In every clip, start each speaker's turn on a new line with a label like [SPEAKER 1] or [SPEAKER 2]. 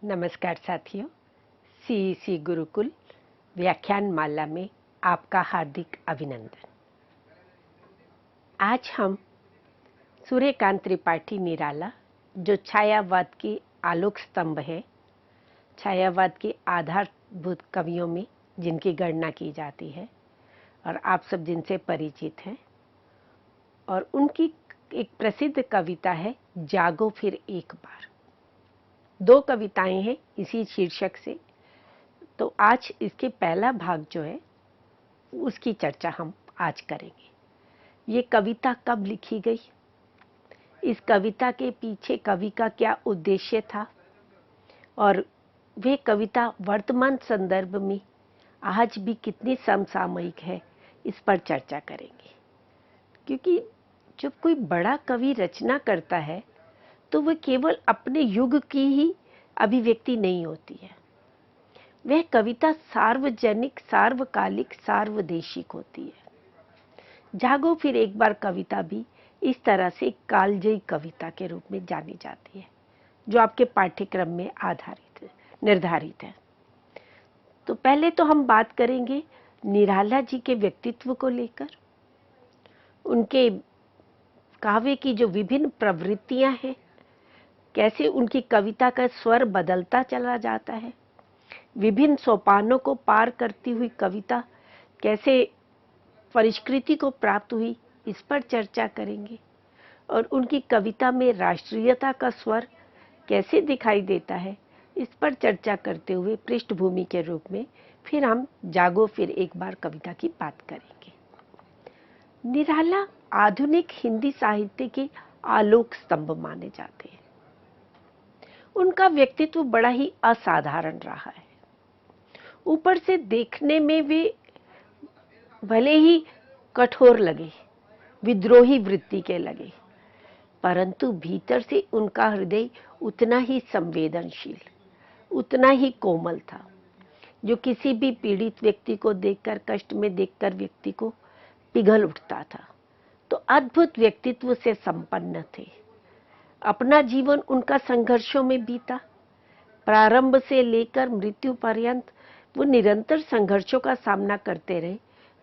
[SPEAKER 1] नमस्कार साथियों, सीईसी गुरुकुल व्याख्यान माला में आपका हार्दिक अभिनंदन। आज हम सूर्यकांत त्रिपाठी निराला, जो छायावाद के आलोक स्तंभ है, छायावाद के आधारभूत कवियों में जिनकी गणना की जाती है और आप सब जिनसे परिचित हैं, और उनकी एक प्रसिद्ध कविता है जागो फिर एक बार। दो कविताएं हैं इसी शीर्षक से, तो आज इसके पहला भाग जो है उसकी चर्चा हम आज करेंगे। ये कविता कब लिखी गई, इस कविता के पीछे कवि का क्या उद्देश्य था, और वे कविता वर्तमान संदर्भ में आज भी कितनी समसामयिक है, इस पर चर्चा करेंगे। क्योंकि जब कोई बड़ा कवि रचना करता है तो वह केवल अपने युग की ही अभिव्यक्ति नहीं होती है, वह कविता सार्वजनिक, सार्वकालिक, सार्वदेशिक होती है। जागो फिर एक बार कविता भी इस तरह से कालजयी कविता के रूप में जानी जाती है, जो आपके पाठ्यक्रम में निर्धारित है। तो पहले तो हम बात करेंगे निराला जी के व्यक्तित्व को लेकर, उनके काव्य की जो विभिन्न प्रवृत्तियां हैं, कैसे उनकी कविता का स्वर बदलता चला जाता है, विभिन्न सोपानों को पार करती हुई कविता कैसे परिष्कृति को प्राप्त हुई, इस पर चर्चा करेंगे। और उनकी कविता में राष्ट्रीयता का स्वर कैसे दिखाई देता है, इस पर चर्चा करते हुए पृष्ठभूमि के रूप में फिर हम जागो फिर एक बार कविता की बात करेंगे। निराला आधुनिक हिंदी साहित्य के आलोक स्तंभ माने जाते हैं। उनका व्यक्तित्व बड़ा ही असाधारण रहा है। ऊपर से देखने में वे भले ही कठोर लगे, विद्रोही वृत्ति के लगे, परंतु भीतर से उनका हृदय उतना ही संवेदनशील, उतना ही कोमल था, जो किसी भी पीड़ित व्यक्ति को देखकर, कष्ट में देखकर व्यक्ति को पिघल उठता था। तो अद्भुत व्यक्तित्व से संपन्न थे। अपना जीवन उनका संघर्षों में बीता। प्रारंभ से लेकर मृत्यु पर्यंत वो निरंतर संघर्षों का सामना करते रहे,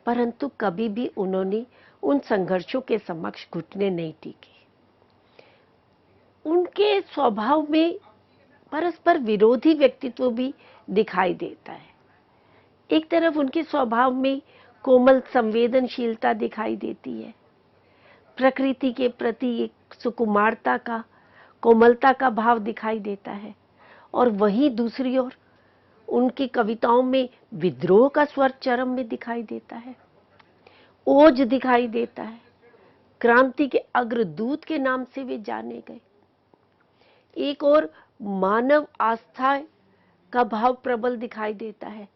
[SPEAKER 1] परंतु कभी भी उन्होंने उन संघर्षों के समक्ष घुटने नहीं टेके। उनके स्वभाव में परस्पर विरोधी व्यक्तित्व भी दिखाई देता है। एक तरफ उनके स्वभाव में कोमल संवेदनशीलता दिखाई देती है, प्रकृति के प्रति एक सुकुमारता का, कोमलता का भाव दिखाई देता है, और वहीं दूसरी ओर उनकी कविताओं में विद्रोह का स्वर चरम में दिखाई देता है, ओज दिखाई देता है। क्रांति के अग्रदूत के नाम से वे जाने गए। एक और मानव आस्था का भाव प्रबल दिखाई देता है,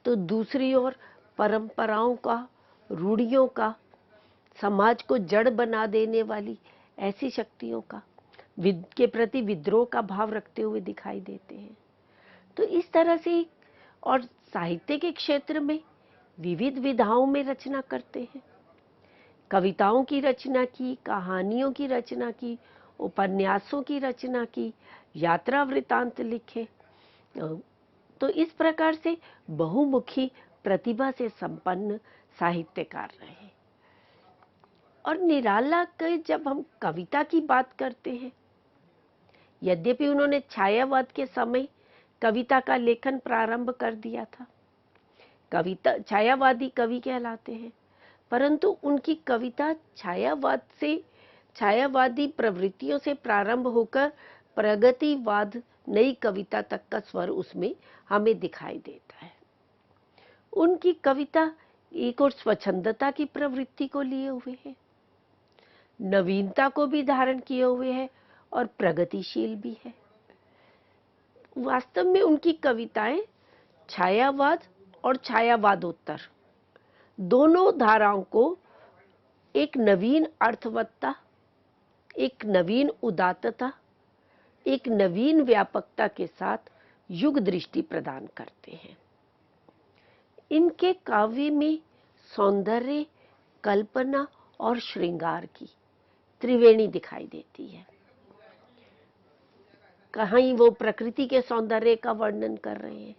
[SPEAKER 1] तो दूसरी ओर परंपराओं का, रूढ़ियों का, समाज को जड़ बना देने वाली ऐसी शक्तियों का के प्रति विद्रोह का भाव रखते हुए दिखाई देते हैं। तो इस तरह से, और साहित्य के क्षेत्र में विविध विधाओं में रचना करते हैं। कविताओं की रचना की, कहानियों की रचना की, उपन्यासों की रचना की, यात्रा वृतांत लिखे। तो इस प्रकार से बहुमुखी प्रतिभा से संपन्न साहित्यकार रहे। और निराला के जब हम कविता की बात करते हैं, यद्यपि उन्होंने छायावाद के समय कविता का लेखन प्रारंभ कर दिया था, कविता छायावादी कवि कहलाते हैं, परंतु उनकी कविता छायावाद से, छायावादी प्रवृत्तियों से प्रारंभ होकर प्रगतिवाद, नई कविता तक का स्वर उसमें हमें दिखाई देता है। उनकी कविता एक और स्वच्छंदता की प्रवृत्ति को लिए हुए है, नवीनता को भी धारण किए हुए है, और प्रगतिशील भी है। वास्तव में उनकी कविताएं छायावाद और छायावादोत्तर दोनों धाराओं को एक नवीन अर्थवत्ता, एक नवीन उदात्तता, एक नवीन व्यापकता के साथ युग दृष्टि प्रदान करते हैं। इनके काव्य में सौंदर्य, कल्पना और श्रृंगार की त्रिवेणी दिखाई देती है। कहीं वो प्रकृति के सौंदर्य का वर्णन कर रहे हैं,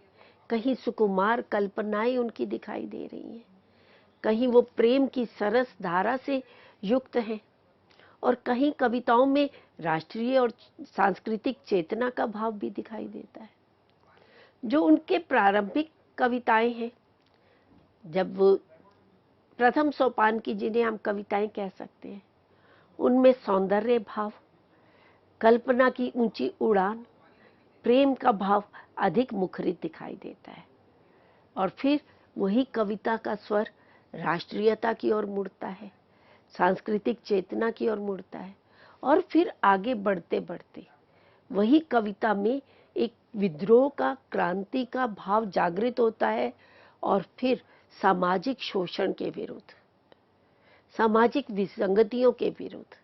[SPEAKER 1] कहीं सुकुमार कल्पनाएं उनकी दिखाई दे रही हैं, कहीं वो प्रेम की सरस धारा से युक्त हैं, और कहीं कविताओं में राष्ट्रीय और सांस्कृतिक चेतना का भाव भी दिखाई देता है। जो उनके प्रारंभिक कविताएं हैं, जब वो प्रथम सोपान की, जिन्हें हम कविताएं कह सकते हैं, उनमें सौंदर्य भाव, कल्पना की ऊंची उड़ान, प्रेम का भाव अधिक मुखरित दिखाई देता है। और फिर वही कविता का स्वर राष्ट्रीयता की ओर मुड़ता है, सांस्कृतिक चेतना की ओर मुड़ता है, और फिर आगे बढ़ते बढ़ते वही कविता में एक विद्रोह का, क्रांति का भाव जागृत होता है, और फिर सामाजिक शोषण के विरुद्ध, सामाजिक विसंगतियों के विरुद्ध,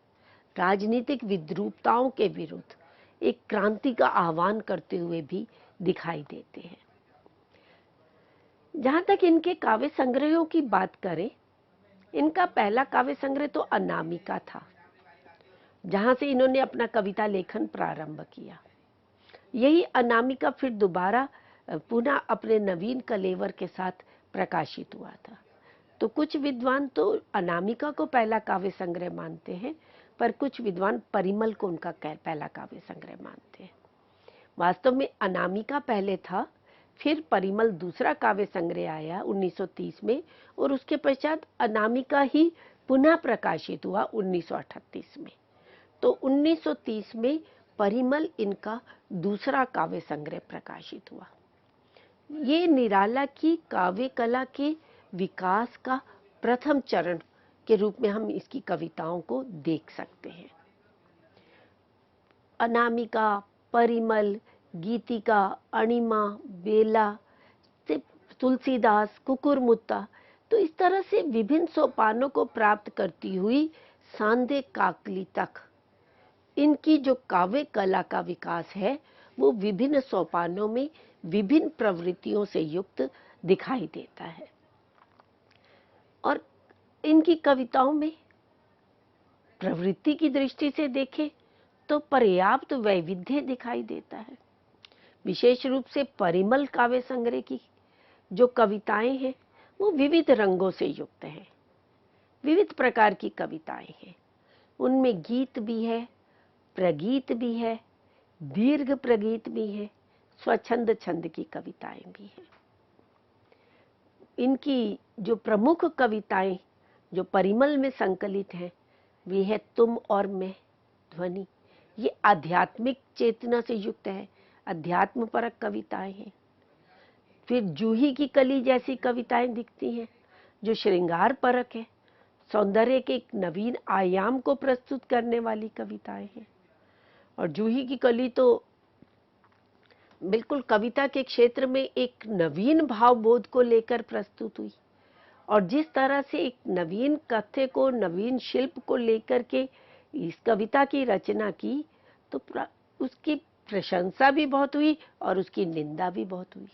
[SPEAKER 1] राजनीतिक विद्रूपताओं के विरुद्ध एक क्रांति का आह्वान करते हुए भी दिखाई देते हैं। जहां तक इनके काव्य संग्रहों की बात करें, इनका पहला काव्य संग्रह तो अनामिका था, जहां से इन्होंने अपना कविता लेखन प्रारंभ किया। यही अनामिका फिर दोबारा पुनः अपने नवीन कलेवर के साथ प्रकाशित हुआ था। तो कुछ विद्वान तो अनामिका को पहला काव्य संग्रह मानते हैं, पर कुछ विद्वान परिमल को उनका पहला काव्य संग्रह मानते हैं। वास्तव में अनामिका पहले था, फिर परिमल दूसरा काव्य संग्रह आया 1930 में, और उसके पश्चात अनामिका ही पुनः प्रकाशित हुआ 1938 में। तो 1930 में परिमल इनका दूसरा काव्य संग्रह प्रकाशित हुआ। ये निराला की काव्य कला के विकास का प्रथम चरण के रूप में हम इसकी कविताओं को देख सकते हैं। अनामिका, परिमल, गीतिका, अणिमा, बेला, तुलसीदास, कुकुरमुत्ता, तो इस तरह से विभिन्न सोपानों को प्राप्त करती हुई सांदे काकली तक इनकी जो काव्य कला का विकास है, वो विभिन्न सोपानों में विभिन्न प्रवृत्तियों से युक्त दिखाई देता है। और इनकी कविताओं में प्रवृत्ति की दृष्टि से देखें तो पर्याप्त वैविध्य दिखाई देता है। विशेष रूप से परिमल काव्य संग्रह की जो कविताएं हैं, वो विविध रंगों से युक्त हैं, विविध प्रकार की कविताएं हैं। उनमें गीत भी है, प्रगीत भी है, दीर्घ प्रगीत भी है, स्वच्छंद छंद की कविताएं भी हैं। इनकी जो प्रमुख कविताएं जो परिमल में संकलित हैं, वे है तुम और मैं, ध्वनि। ये आध्यात्मिक चेतना से युक्त है, अध्यात्म परक कविताएं हैं। फिर जूही की कली जैसी कविताएं दिखती हैं, जो श्रृंगार परक है, सौंदर्य के एक नवीन आयाम को प्रस्तुत करने वाली कविताएं हैं। और जूही की कली तो बिल्कुल कविता के क्षेत्र में एक नवीन भावबोध को लेकर प्रस्तुत हुई, और जिस तरह से एक नवीन कथ्य को, नवीन शिल्प को लेकर के इस कविता की रचना की, तो उसकी प्रशंसा भी बहुत हुई और उसकी निंदा भी बहुत हुई।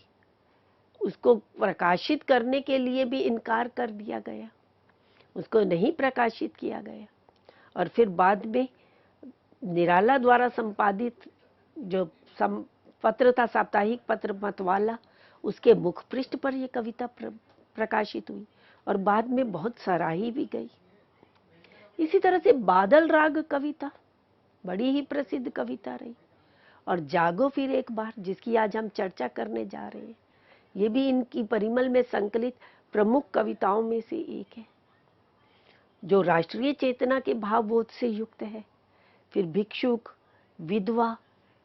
[SPEAKER 1] उसको प्रकाशित करने के लिए भी इनकार कर दिया गया, उसको नहीं प्रकाशित किया गया। और फिर बाद में निराला द्वारा संपादित जो पत्र था, साप्ताहिक पत्र मतवाला, उसके मुख पृष्ठ पर यह कविता प्रकाशित हुई और बाद में बहुत सराही भी गई। इसी तरह से बादल राग कविता बड़ी ही प्रसिद्ध कविता रही, और जागो फिर एक बार, जिसकी आज हम चर्चा करने जा रहे हैं, ये भी इनकी परिमल में संकलित प्रमुख कविताओं में से एक है, जो राष्ट्रीय चेतना के भावबोध से युक्त है। फिर भिक्षुक, विधवा,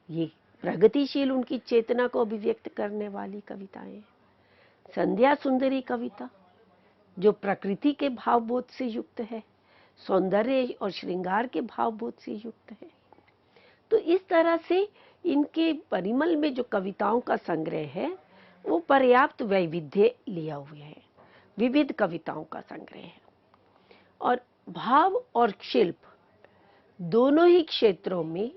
[SPEAKER 1] ये प्रगतिशील उनकी चेतना को अभिव्यक्त करने वाली कविताएं। संध्या सुंदरी कविता जो प्रकृति के भावबोध से युक्त है, सौंदर्य और श्रृंगार के भावबोध से युक्त है। तो इस तरह से इनके परिमल में जो कविताओं का संग्रह है, वो पर्याप्त वैविध्य लिया हुआ है, विविध कविताओं का संग्रह है। और भाव और शिल्प दोनों ही क्षेत्रों में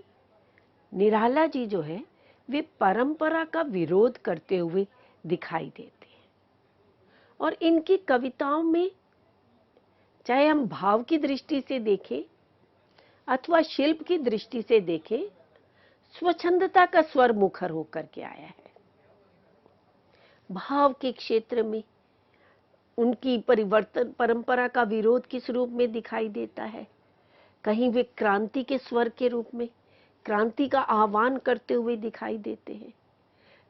[SPEAKER 1] निराला जी जो है, वे परंपरा का विरोध करते हुए दिखाई देते हैं। और इनकी कविताओं में, चाहे हम भाव की दृष्टि से देखें अथवा शिल्प की दृष्टि से देखें, स्वच्छंदता का स्वर मुखर होकर के आया है। भाव के क्षेत्र में उनकी परिवर्तन परंपरा का विरोध किस रूप में दिखाई देता है? कहीं वे क्रांति के स्वर के रूप में क्रांति का आह्वान करते हुए दिखाई देते हैं,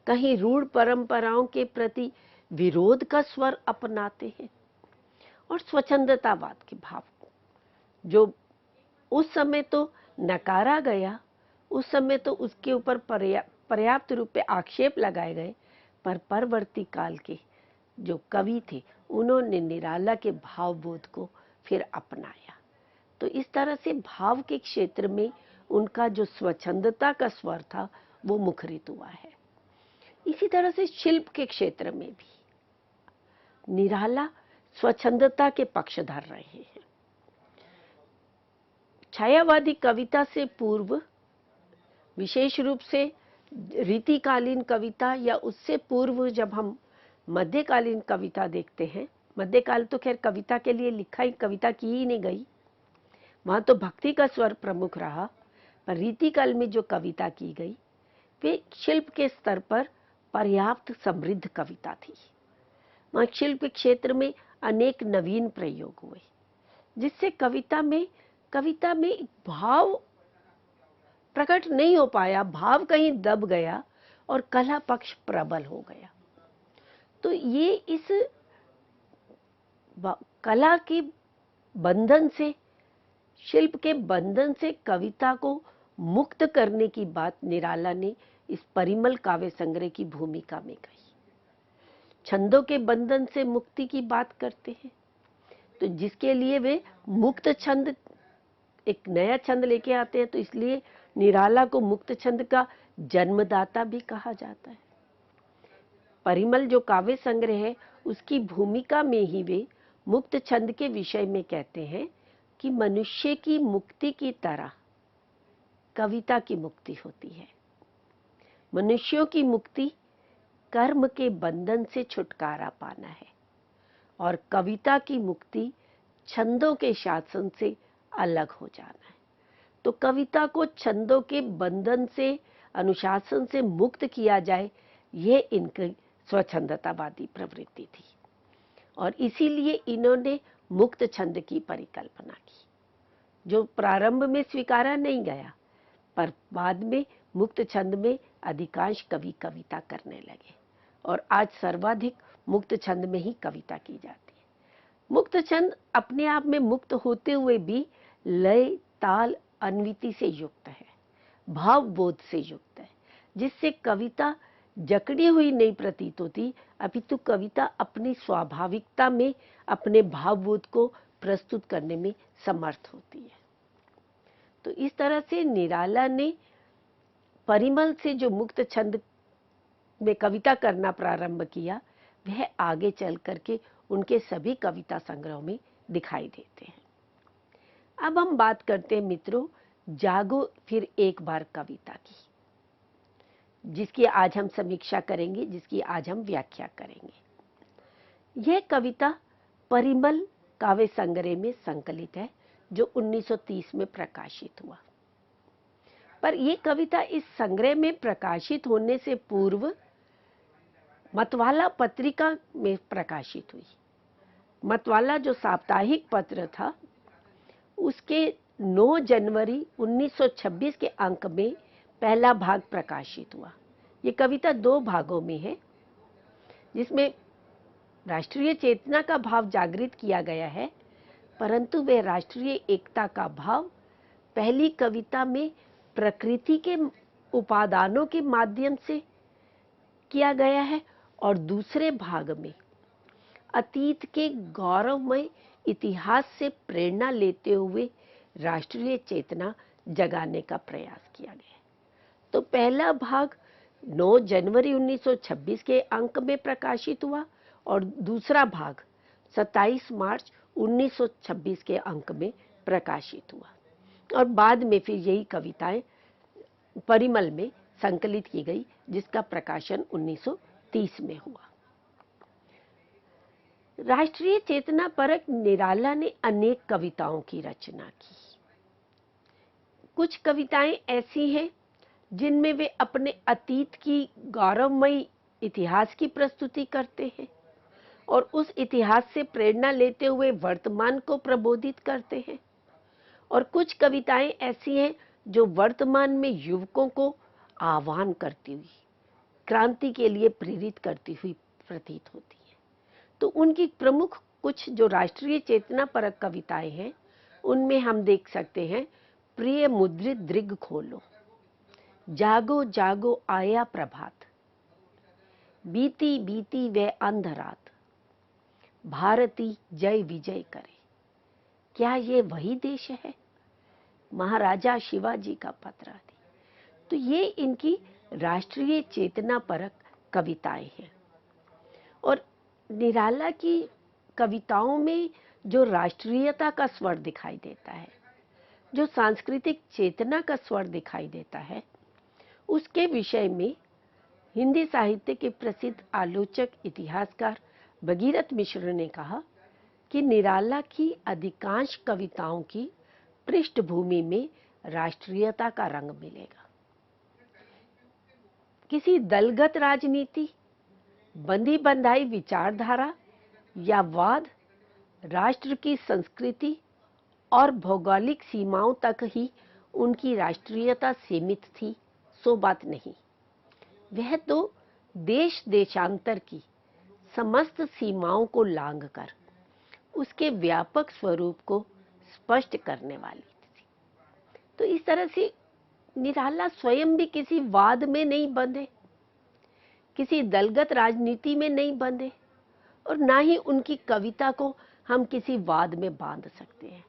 [SPEAKER 1] कहीं रूढ़ परंपराओं के प्रति विरोध का स्वर अपनाते हैं। और स्वच्छंदतावाद के भाव को जो उस समय तो नकारा गया, उस समय तो उसके ऊपर पर्याप्त रूप से आक्षेप लगाए गए, पर परवर्ती काल के जो कवि थे उन्होंने निराला के भावबोध को फिर अपनाया। तो इस तरह से भाव के क्षेत्र में उनका जो स्वच्छंदता का स्वर था वो मुखरित हुआ है। इसी तरह से शिल्प के क्षेत्र में भी निराला स्वच्छंदता के पक्षधर रहे हैं। छायावादी कविता से पूर्व, विशेष रूप से रीतिकालीन कविता या उससे पूर्व जब हम मध्यकालीन कविता देखते हैं, मध्यकाल तो खैर कविता के लिए लिखा ही, कविता की ही नहीं गई, वहां तो भक्ति का स्वर प्रमुख रहा, पर रीतिकाल में जो कविता की गई वे शिल्प के स्तर पर पर्याप्त समृद्ध कविता थी। वहां शिल्प क्षेत्र में अनेक नवीन प्रयोग हुए, जिससे कविता में भाव प्रकट नहीं हो पाया, भाव कहीं दब गया और कला पक्ष प्रबल हो गया। तो ये इस कला के बंधन से, शिल्प के बंधन से कविता को मुक्त करने की बात निराला ने इस परिमल काव्य संग्रह की भूमिका में कही। छंदों के बंधन से मुक्ति की बात करते हैं, तो जिसके लिए वे मुक्त छंद, एक नया छंद लेके आते हैं, तो इसलिए निराला को मुक्त छंद का जन्मदाता भी कहा जाता है। परिमल जो काव्य संग्रह है उसकी भूमिका में ही वे मुक्त छंद के विषय में कहते हैं कि मनुष्य की मुक्ति की तरह कविता की मुक्ति होती है। मनुष्यों की मुक्ति कर्म के बंधन से छुटकारा पाना है और कविता की मुक्ति छंदों के शासन से अलग हो जाना है। तो कविता को छंदों के बंधन से, अनुशासन से मुक्त किया जाए, यह इनकी स्वच्छंदतावादी प्रवृत्ति थी और इसीलिए इन्होंने मुक्त छंद की परिकल्पना की, जो प्रारंभ में स्वीकारा नहीं गया, पर बाद में मुक्त छंद में अधिकांश कवि कविता करने लगे और आज सर्वाधिक मुक्त छंद में ही कविता की जाती है। मुक्त छंद अपने आप में मुक्त होते हुए भी लय, ताल, अन्विति से युक्त है, भाव बोध से युक्त है, जिससे कविता जकड़ी हुई नहीं प्रतीत होती, अपितु कविता अपनी स्वाभाविकता में अपने भावबोध को प्रस्तुत करने में समर्थ होती है। तो इस तरह से निराला ने परिमल से जो मुक्त छंद में कविता करना प्रारंभ किया, वह आगे चल करके उनके सभी कविता संग्रहों में दिखाई देते हैं। अब हम बात करते हैं मित्रों, जागो फिर एक बार कविता की, जिसकी आज हम समीक्षा करेंगे, जिसकी आज हम व्याख्या करेंगे। यह कविता परिमल काव्य संग्रह में संकलित है, जो 1930 में प्रकाशित हुआ। पर यह कविता इस संग्रह में प्रकाशित होने से पूर्व मतवाला पत्रिका में प्रकाशित हुई। मतवाला जो साप्ताहिक पत्र था, उसके 9 जनवरी 1926 के अंक में पहला भाग प्रकाशित हुआ। ये कविता 2 भागों में है, जिसमें राष्ट्रीय चेतना का भाव जागृत किया गया है, परंतु वह राष्ट्रीय एकता का भाव पहली कविता में प्रकृति के उपादानों के माध्यम से किया गया है और दूसरे भाग में अतीत के गौरवमय इतिहास से प्रेरणा लेते हुए राष्ट्रीय चेतना जगाने का प्रयास किया गया है। तो पहला भाग 9 जनवरी 1926 के अंक में प्रकाशित हुआ और दूसरा भाग 27 मार्च 1926 के अंक में प्रकाशित हुआ और बाद में फिर यही कविताएं परिमल में संकलित की गई, जिसका प्रकाशन 1930 में हुआ। राष्ट्रीय चेतना परक निराला ने अनेक कविताओं की रचना की। कुछ कविताएं ऐसी हैं जिनमें वे अपने अतीत की गौरवमयी इतिहास की प्रस्तुति करते हैं और उस इतिहास से प्रेरणा लेते हुए वर्तमान को प्रबोधित करते हैं। और कुछ कविताएं ऐसी हैं जो वर्तमान में युवकों को आह्वान करती हुई, क्रांति के लिए प्रेरित करती हुई प्रतीत होती है। तो उनकी प्रमुख कुछ जो राष्ट्रीय चेतना परक कविताएं हैं, उनमें हम देख सकते हैं, प्रिय मुद्रित दृग खोलो, जागो जागो आया प्रभात, बीती बीती वह अंधरात, भारती जय विजय करे, क्या ये वही देश है, महाराजा शिवाजी का पत्र आदि। तो ये इनकी राष्ट्रीय चेतना परक कविताएं हैं। और निराला की कविताओं में जो राष्ट्रीयता का स्वर दिखाई देता है, जो सांस्कृतिक चेतना का स्वर दिखाई देता है, उसके विषय में हिंदी साहित्य के प्रसिद्ध आलोचक इतिहासकार भगीरथ मिश्र ने कहा कि निराला की अधिकांश कविताओं की पृष्ठभूमि में राष्ट्रीयता का रंग मिलेगा। किसी दलगत राजनीति, बंधी बंधाई विचारधारा या वाद, राष्ट्र की संस्कृति और भौगोलिक सीमाओं तक ही उनकी राष्ट्रीयता सीमित थी, सो बात नहीं। वह तो देश देशांतर की समस्त सीमाओं को लांघकर उसके व्यापक स्वरूप को स्पष्ट करने वाली थी। तो इस तरह से निराला स्वयं भी किसी वाद में नहीं बंधे, किसी दलगत राजनीति में नहीं बंधे, और ना ही उनकी कविता को हम किसी वाद में बांध सकते हैं।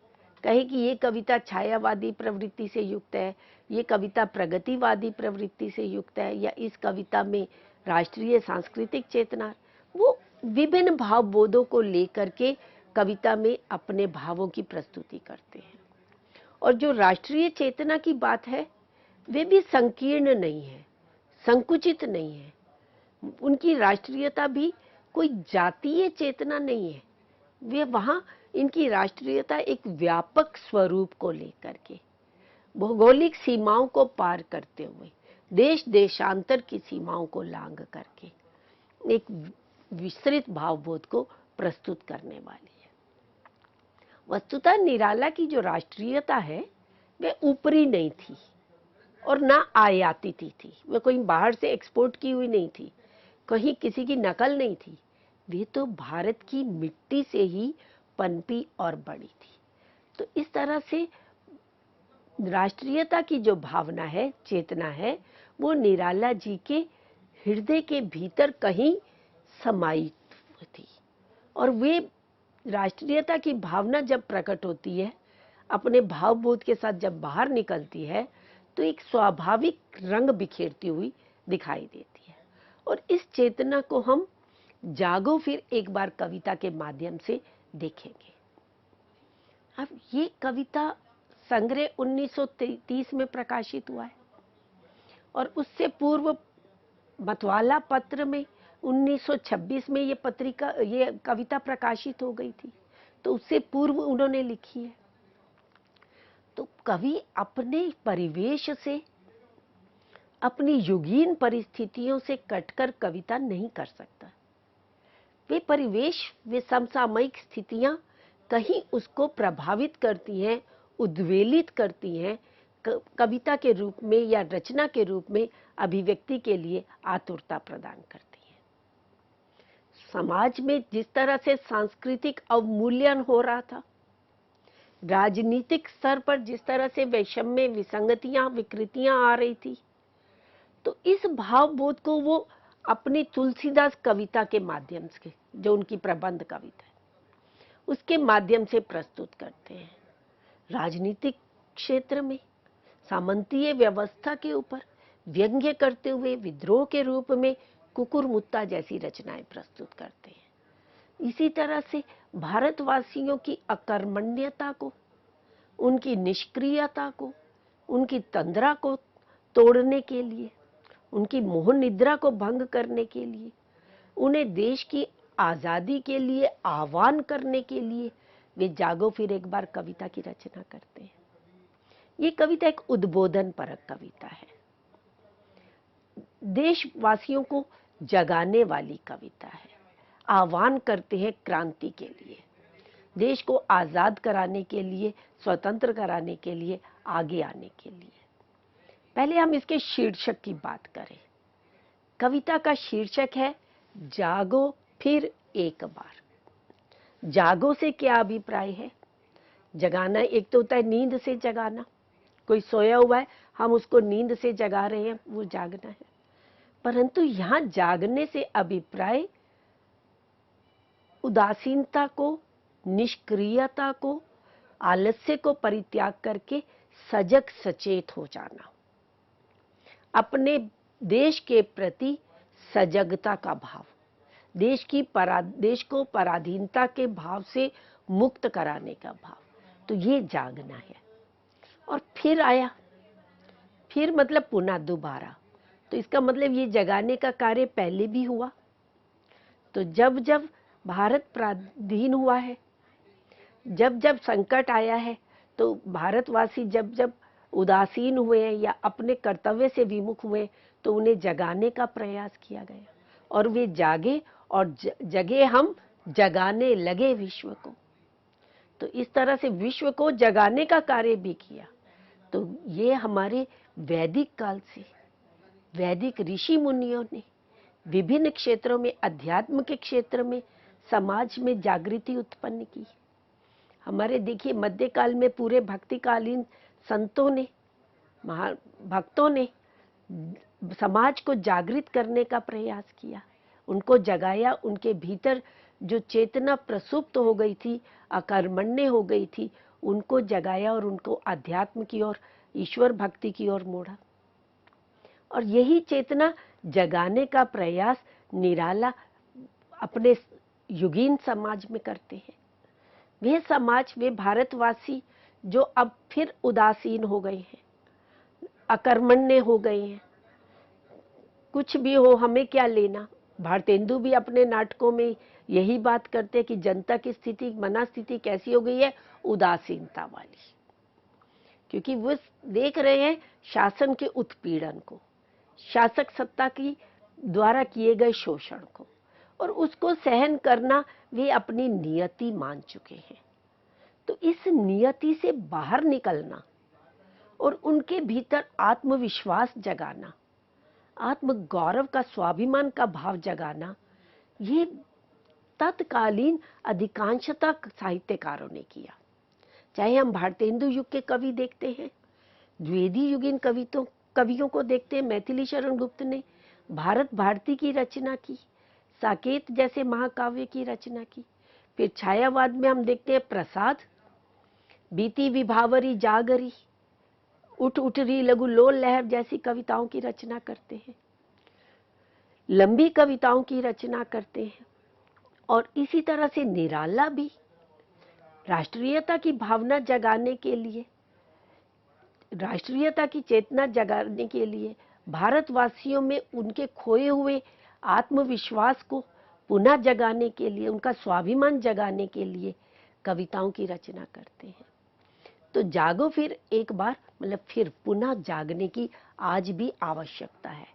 [SPEAKER 1] कहे कि ये कविता छायावादी प्रवृत्ति से युक्त है, ये कविता प्रगतिवादी प्रवृत्ति से युक्त है, या इस कविता में राष्ट्रीय सांस्कृतिक चेतना। वो विभिन्न भावबोधों को लेकर के कविता में अपने भावों की प्रस्तुति करते हैं। और जो राष्ट्रीय चेतना की बात है, वे भी संकीर्ण नहीं है, संकुचित नहीं है। उनकी राष्ट्रीयता भी कोई जातीय चेतना नहीं है। वे वहाँ इनकी राष्ट्रीयता एक व्यापक स्वरूप को लेकर के, भौगोलिक सीमाओं को पार करते हुए, देश देशांतर की सीमाओं को लांघ करके एक विस्तृत भावबोध को प्रस्तुत करने वाली है। वस्तुतः निराला की जो राष्ट्रीयता है, वे ऊपरी नहीं थी और ना आयातिती थी। वे कोई बाहर से एक्सपोर्ट की हुई नहीं थी, कहीं किसी की नकल नहीं थी। वे तो भारत की मिट्टी से ही पनपी और बड़ी थी। तो इस तरह से राष्ट्रीयता की जो भावना है, चेतना है, वो निराला जी के हृदय के भीतर कहीं समाहित थी। और वे राष्ट्रीयता की भावना जब प्रकट होती है, अपने भावबोध के साथ जब बाहर निकलती है, तो एक स्वाभाविक रंग बिखेरती हुई दिखाई देती है। और इस चेतना को हम जागो फिर एक बार कविता के माध्यम से देखेंगे। अब ये कविता संग्रह 1930 में प्रकाशित हुआ है, और उससे पूर्व मतवाला पत्र में 1926 में ये कविता प्रकाशित हो गई थी। तो उससे पूर्व उन्होंने लिखी है। तो कवि अपने परिवेश से, अपनी युगीन परिस्थितियों से कटकर कविता नहीं कर सकता। वे परिवेश, वे समसामयिक स्थितियां कहीं उसको प्रभावित करती हैं, उद्वेलित करती हैं, कविता के रूप में या रचना के रूप में अभिव्यक्ति के लिए आतुरता प्रदान करती हैं। समाज में जिस तरह से सांस्कृतिक अवमूल्यन हो रहा था, राजनीतिक स्तर पर जिस तरह से वैषम्य, विसंगतियां, विकृतियां आ रही थी, तो इस भावबोध को वो अपनी तुलसीदास कविता के माध्यम से, जो उनकी प्रबंध कविता है, उसके माध्यम से प्रस्तुत करते हैं। राजनीतिक क्षेत्र में सामंतीय व्यवस्था के ऊपर व्यंग्य करते हुए विद्रोह के रूप में कुकुरमुत्ता जैसी रचनाएं प्रस्तुत करते हैं। इसी तरह से भारतवासियों की अकर्मण्यता को, उनकी निष्क्रियता को, उनकी तंद्रा को तोड़ने के लिए, उनकी मोह निद्रा को भंग करने के लिए, उन्हें देश की आजादी के लिए आह्वान करने के लिए वे जागो फिर एक बार कविता की रचना करते हैं। ये कविता एक उद्बोधन परक कविता है। देशवासियों को जगाने वाली कविता है। आह्वान करते हैं क्रांति के लिए, देश को आजाद कराने के लिए, स्वतंत्र कराने के लिए, आगे आने के लिए। पहले हम इसके शीर्षक की बात करें। कविता का शीर्षक है जागो फिर एक बार। जागो से क्या अभिप्राय है? जगाना एक तो होता है नींद से जगाना, कोई सोया हुआ है, हम उसको नींद से जगा रहे हैं, वो जागना है। परंतु यहां जागने से अभिप्राय उदासीनता को, निष्क्रियता को, आलस्य को परित्याग करके सजग सचेत हो जाना, अपने देश के प्रति सजगता का भाव, देश को पराधीनता के भाव से मुक्त कराने का भाव, तो ये जागना है। और फिर आया, फिर मतलब पुनः दोबारा, तो इसका मतलब ये जगाने का कार्य पहले भी हुआ। तो जब जब भारत पराधीन हुआ है, जब जब संकट आया है, तो भारतवासी जब जब उदासीन हुए हैं या अपने कर्तव्य से विमुख हुए, तो उन्हें जगाने का प्रयास किया गया और वे जागे और जगे, हम जगाने लगे विश्व को। तो इस तरह से विश्व को जगाने का कार्य भी किया। तो ये हमारे वैदिक काल से वैदिक ऋषि मुनियों ने विभिन्न क्षेत्रों में, अध्यात्म के क्षेत्र में, समाज में जागृति उत्पन्न की। हमारे देखिए मध्यकाल में पूरे भक्तिकालीन संतों ने, महाभक्तों ने समाज को जागृत करने का प्रयास किया, उनको जगाया, उनके भीतर जो चेतना प्रसुप्त हो गई थी, अकर्मण्य हो गई थी, उनको जगाया और उनको अध्यात्म की ओर, ईश्वर भक्ति की ओर मोड़ा। और यही चेतना जगाने का प्रयास निराला अपने युगीन समाज में करते हैं। वे समाज, वे भारतवासी जो अब फिर उदासीन हो गए हैं, अकर्मण्य हो गए हैं, कुछ भी हो हमें क्या लेना। भारतेंदु भी अपने नाटकों में यही बात करते हैं कि जनता की स्थिति, मनस्थिति कैसी हो गई है, उदासीनता वाली, क्योंकि वो देख रहे हैं शासन के उत्पीड़न को, शासक सत्ता की द्वारा किए गए शोषण को, और उसको सहन करना वे अपनी नियति मान चुके हैं। तो इस नियति से बाहर निकलना और उनके भीतर आत्मविश्वास जगाना, आत्म गौरव का, स्वाभिमान का भाव जगाना, ये तत्कालीन अधिकांशतः साहित्यकारों ने किया। चाहे हम भारतेंदु युग के कवि देखते हैं, द्विवेदी युगीन कवियों को देखते हैं, मैथिली शरण गुप्त ने भारत भारती की रचना की, साकेत जैसे महाकाव्य की रचना की। फिर छायावाद में हम देखते हैं प्रसाद, बीती विभावरी जागरी, उठ उठरी लघु लोल लहर जैसी कविताओं की रचना करते हैं, लंबी कविताओं की रचना करते हैं। और इसी तरह से निराला भी राष्ट्रीयता की भावना जगाने के लिए, राष्ट्रीयता की चेतना जगाने के लिए, भारतवासियों में उनके खोए हुए आत्मविश्वास को पुनः जगाने के लिए, उनका स्वाभिमान जगाने के लिए कविताओं की रचना करते हैं। तो जागो फिर एक बार, मतलब फिर पुनः जागने की आज भी आवश्यकता है।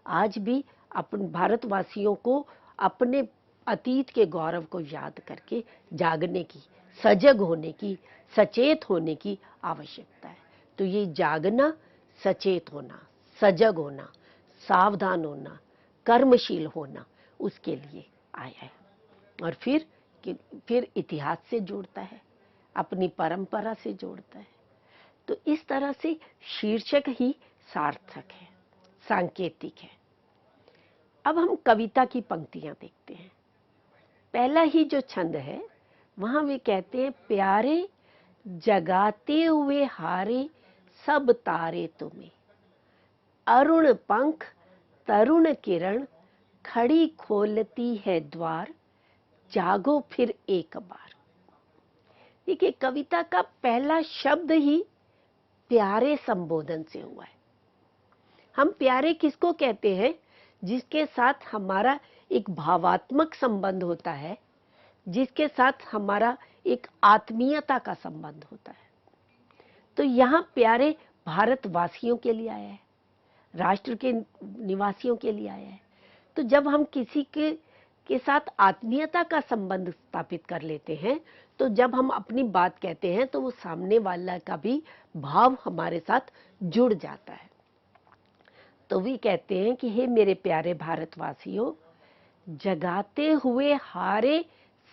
[SPEAKER 1] आज भी अपन भारतवासियों को अपने अतीत के गौरव को याद करके जागने की, सजग होने की, सचेत होने की आवश्यकता है। तो ये जागना, सचेत होना, सजग होना, सावधान होना, कर्मशील होना, उसके लिए आया है। और फिर इतिहास से जोड़ता है, अपनी परंपरा से जोड़ता है। तो इस तरह से शीर्षक ही सार्थक है, सांकेतिक है। अब हम कविता की पंक्तियां देखते हैं। पहला ही जो छंद है, वहां वे कहते हैं, प्यारे जगाते हुए हारे सब तारे तुम्हें, अरुण पंख तरुण किरण खड़ी खोलती है द्वार, जागो फिर एक बार। देखिए कविता का पहला शब्द ही प्यारे संबोधन से हुआ है। हम प्यारे किसको कहते हैं? जिसके साथ हमारा एक भावात्मक संबंध होता है, जिसके साथ हमारा एक आत्मीयता का संबंध होता है। तो यहाँ प्यारे भारतवासियों के लिए आया है, राष्ट्र के निवासियों के लिए आया है। तो जब हम किसी के साथ आत्मीयता का संबंध स्थापित कर लेते हैं, तो जब हम अपनी बात कहते हैं तो वो सामने वाला का भी भाव हमारे साथ जुड़ जाता है। तो वे कहते हैं कि हे मेरे प्यारे भारतवासियों, जगाते हुए हारे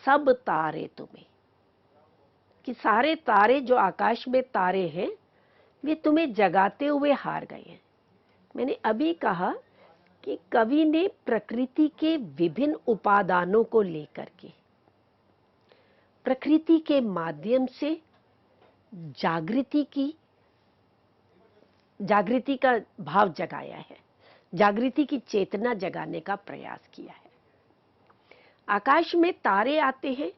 [SPEAKER 1] सब तारे तुम्हें, कि सारे तारे जो आकाश में तारे हैं वे तुम्हें जगाते हुए हार गए हैं। मैंने अभी कहा कि कवि ने प्रकृति के विभिन्न उपादानों को लेकर के प्रकृति के माध्यम से जागृति का भाव जगाया है, जागृति की चेतना जगाने का प्रयास किया है। आकाश में तारे आते हैं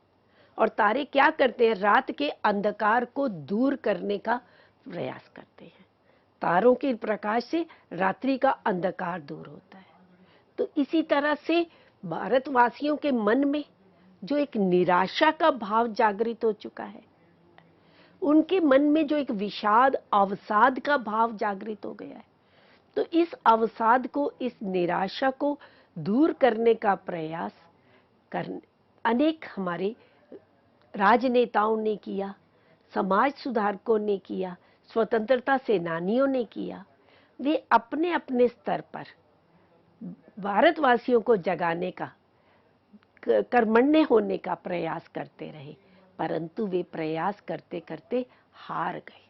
[SPEAKER 1] और तारे क्या करते हैं, रात के अंधकार को दूर करने का प्रयास करते हैं। तारों के प्रकाश से रात्रि का अंधकार दूर होता है। तो इसी तरह से भारतवासियों के मन में जो एक निराशा का भाव जागृत हो चुका है, उनके मन में जो एक विषाद अवसाद का भाव जागृत हो गया है, तो इस अवसाद को, इस निराशा को दूर करने का प्रयास अनेक हमारे राजनेताओं ने किया, समाज सुधारकों ने किया, स्वतंत्रता सेनानियों ने किया। वे अपने अपने स्तर पर भारतवासियों को जगाने का, कर्मण्य होने का प्रयास करते रहे, परंतु वे प्रयास करते करते हार गए।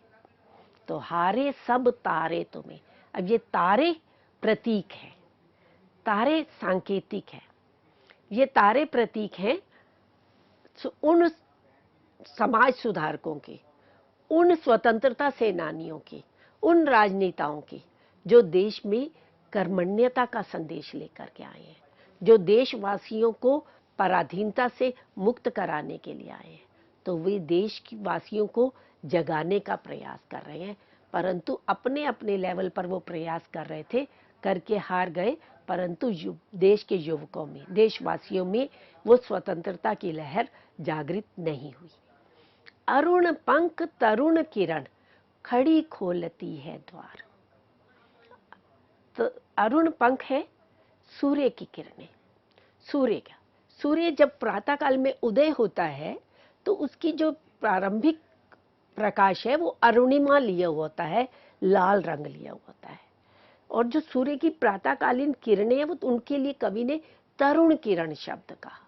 [SPEAKER 1] तो हारे सब तारे तुम्हें। अब ये तारे प्रतीक है, तारे सांकेतिक है। ये तारे प्रतीक हैं उन समाज सुधारकों के, उन स्वतंत्रता सेनानियों के, उन राजनेताओं के जो देश में कर्मण्यता का संदेश लेकर के आए हैं, जो देशवासियों को पराधीनता से मुक्त कराने के लिए आए हैं। तो वे देशवासियों को जगाने का प्रयास कर रहे हैं, परंतु अपने अपने लेवल पर वो प्रयास कर रहे थे, करके हार गए। परंतु देश के युवकों में, देशवासियों में वो स्वतंत्रता की लहर जागृत नहीं हुई। अरुण पंख तरुण किरण खड़ी खोलती है द्वार। तो अरुण पंख है सूर्य की किरणें। सूर्य जब प्रातः काल में उदय होता है तो उसकी जो प्रारंभिक प्रकाश है वो अरुणिमा लिया हुआ होता है, लाल रंग लिया हुआ होता है। और जो सूर्य की प्रातःकालीन किरणें हैं वो उनके लिए कवि ने तरुण किरण शब्द कहा।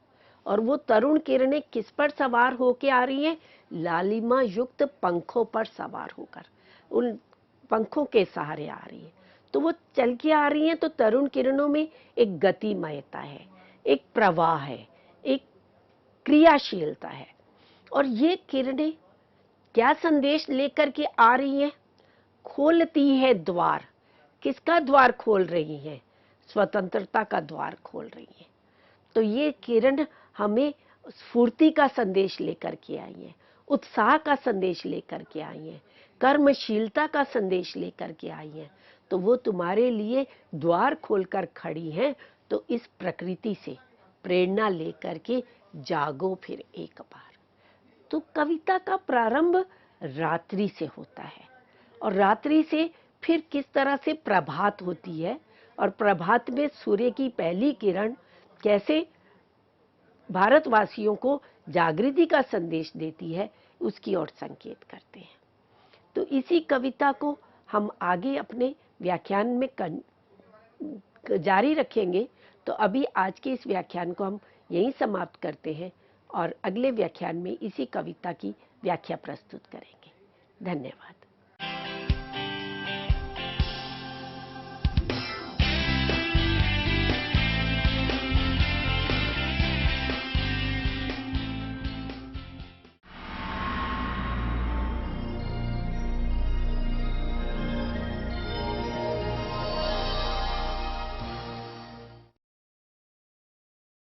[SPEAKER 1] और वो तरुण किरणें किस पर सवार होके आ रही हैं? लालिमा युक्त पंखों पर सवार होकर, उन पंखों के सहारे आ रही है। तो वो चल के आ रही हैं, तो तरुण किरणों में एक गतिमयता है, एक प्रवाह है, एक क्रियाशीलता है। और ये किरणें क्या संदेश लेकर के आ रही हैं? खोलती है द्वार। किसका द्वार खोल रही है? स्वतंत्रता का द्वार खोल रही है। तो ये किरण हमें स्फूर्ति का संदेश लेकर के आई है, उत्साह का संदेश लेकर के आई है, कर्मशीलता का संदेश लेकर के आई है। तो वो तुम्हारे लिए द्वार खोलकर खड़ी हैं। तो इस प्रकृति से प्रेरणा लेकर के जागो फिर एक बार। तो कविता का प्रारंभ रात्रि से होता है, और रात्रि से फिर किस तरह से प्रभात होती है, और प्रभात में सूर्य की पहली किरण कैसे भारतवासियों को जागृति का संदेश देती है, उसकी ओर संकेत करते हैं। तो इसी कविता को हम आगे अपने व्याख्यान में जारी रखेंगे। तो अभी आज के इस व्याख्यान को हम यहीं समाप्त करते हैं और अगले व्याख्यान में इसी कविता की व्याख्या प्रस्तुत करेंगे। धन्यवाद।